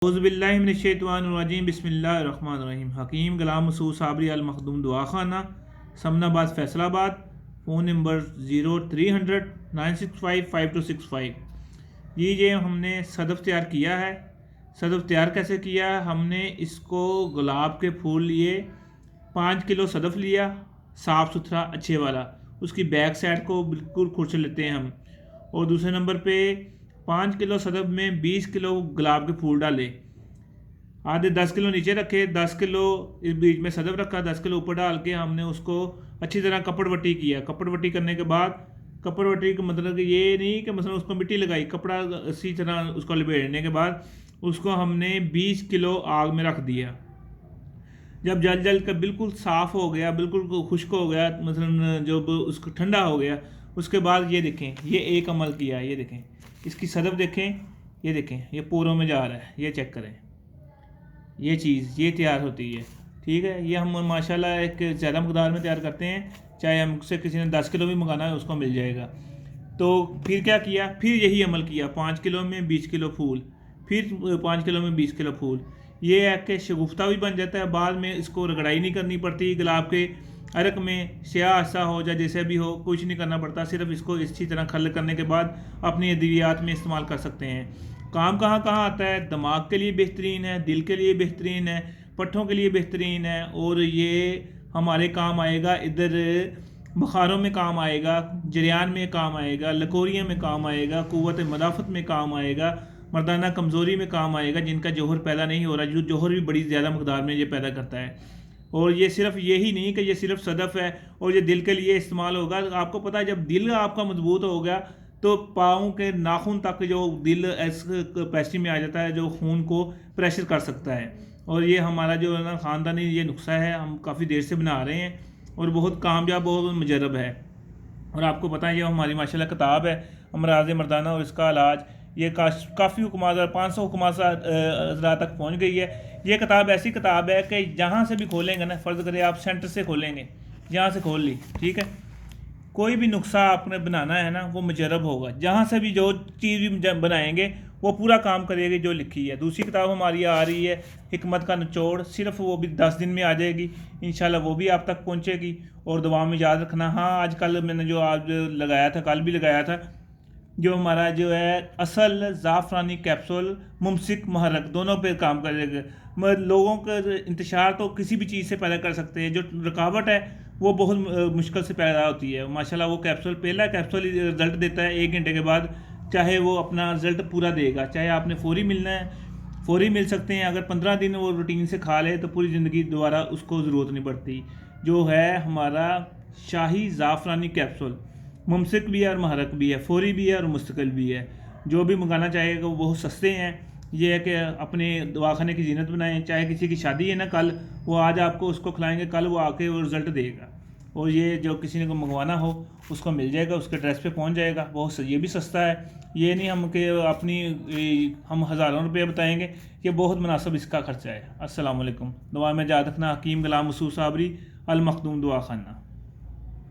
औज़ुबिल्लाहिमिनश्शैतानिर्रजीम बिस्मिल्लाहिर्रहमानिर्रहीम। Hakim Ghulam Masood Sabri al Makhdoom Dawakhana, Samanabad, Faisalabad. Phone number 0300 965 5265। ये हमने सदफ़ तैयार किया है। सदफ़ तैयार कैसे किया? हमने इसको गुलाब के फूल लिए, 5 किलो सदफ़ लिया, साफ़ सुथरा अच्छे वाला। उसकी बैक साइड को बिल्कुल खुरच लेते हैं हम। और दूसरे नंबर पे 5 किलो सदफ़ में 20 किलो गुलाब के फूल डाले। आधे 10 किलो नीचे रखे, 10 किलो इस बीच में सदफ़ रखा, 10 किलो ऊपर डाल के हमने उसको अच्छी तरह कपड़वटी किया। कपड़वटी करने के बाद, कपड़वटी का मतलब कि ये नहीं कि मतलब उसको मिट्टी लगाई, कपड़ा इसी तरह उसको लपेटने के बाद उसको हमने 20 किलो आग में रख दिया। जब जल जल कर बिल्कुल साफ़ हो गया, बिल्कुल खुश्क हो गया, मतलब जब उसको ठंडा हो गया, उसके बाद ये देखें, ये एक अमल किया है। ये देखें, इसकी सदफ़ देखें, ये देखें, ये पोरों में जा रहा है। ये चेक करें, ये चीज़ ये तैयार होती है। ठीक है, ये हम माशाल्लाह एक ज़्यादा मकदार में तैयार करते हैं। चाहे हमसे किसी ने 10 किलो भी मंगाना है उसको मिल जाएगा। तो फिर क्या किया, फिर यही अमल किया। 5 किलो में 20 किलो फूल, फिर 5 किलो में 20 किलो फूल। ये है कि शगुफ्ता भी बन जाता है। बाद में इसको रगड़ाई नहीं करनी पड़ती। गुलाब के अरक में स्याह ऐसा हो या जैसे भी हो, कुछ नहीं करना पड़ता। सिर्फ इसको इसी तरह खल करने के बाद अपनी अद्वियात में इस्तेमाल कर सकते हैं। काम कहाँ कहाँ आता है? दिमाग के लिए बेहतरीन है, दिल के लिए बेहतरीन है, पट्ठों के लिए बेहतरीन है। और ये हमारे काम आएगा, इधर बुखारों में काम आएगा, जरियान में काम आएगा, लकोरियों में काम आएगा, क़ुव्वत मदाफ़त में काम आएगा, मर्दाना कमज़ोरी में काम आएगा, जिनका जौहर पैदा नहीं हो रहा, जो जौहर भी बड़ी ज़्यादा मकदार में ये पैदा करता है। और ये सिर्फ यही नहीं कि ये सिर्फ सदफ़ है और ये दिल के लिए इस्तेमाल होगा। आपको पता है, जब दिल आपका मजबूत हो गया तो पाँव के नाखून तक जो दिल इस कैपेसिटी में आ जाता है, जो खून को प्रेशर कर सकता है। और ये हमारा जो है ना ख़ानदानी ये नुस्खा है, हम काफ़ी देर से बना रहे हैं और बहुत कामयाब, बहुत मुजरब है। और आपको पता है, ये हमारी माशाल्लाह किताब है, अमराज़ मर्दाना और इसका इलाज। ये काफ़ी हुकूमत 500 हुकूमत तक पहुँच गई है। ये किताब ऐसी किताब है कि जहाँ से भी खोलेंगे ना, फ़र्ज़ करें आप सेंटर से खोलेंगे, यहाँ से खोल ली, ठीक है, कोई भी नुस्खा आपने बनाना है ना, वो मुजरब होगा। जहाँ से भी जो चीज़ भी बनाएंगे वो पूरा काम करेगी जो लिखी है। दूसरी किताब हमारी आ रही है, हिकमत का निचोड़, सिर्फ वो भी 10 दिन में आ जाएगी इंशाल्लाह, वो भी आप तक पहुँचेगी। और दुआ में याद रखना। हाँ, आजकल मैंने जो आज लगाया था, कल भी लगाया था, जो हमारा जो है असल ज़ाफ़रानी कैप्सूल, मुमसिक महरक, दोनों पे काम करेगा। लोगों का इंतशार तो किसी भी चीज़ से पैदा कर सकते हैं, जो रुकावट है वो बहुत मुश्किल से पैदा होती है। माशाल्लाह वो कैप्सूल, पहला कैप्सूल रिज़ल्ट देता है 1 घंटे के बाद, चाहे वो अपना रिज़ल्ट पूरा देगा। चाहे आपने फौरी मिलना है, फौरी मिल सकते हैं। अगर 15 दिन वो रूटीन से खा ले तो पूरी ज़िंदगी दोबारा उसको ज़रूरत नहीं पड़ती। जो है हमारा शाही ज़ाफ़रानी कैप्सूल, मुमसिक भी है और महरक भी है, फौरी भी है और मुस्तकिल भी है। जो भी मंगाना चाहेगा वो बहुत सस्ते हैं। ये है कि अपने दवाखाने की जीनत बनाएं। चाहे किसी की शादी है ना कल, वो आज आपको उसको खिलाएंगे, कल वो आके वो रिज़ल्ट देगा। और ये जो किसी ने को मंगवाना हो उसको मिल जाएगा, उसके एड्रेस पे पहुंच जाएगा। बहुत ये भी सस्ता है। ये नहीं हम कि हम हज़ारों रुपये बताएंगे, ये बहुत मुनासिब इसका खर्चा है। अस्सलाम वालेकुम। दुआ में याद रखना। हकीम गुलाम मसूद साबरी, अल मखदूम दुआखाना।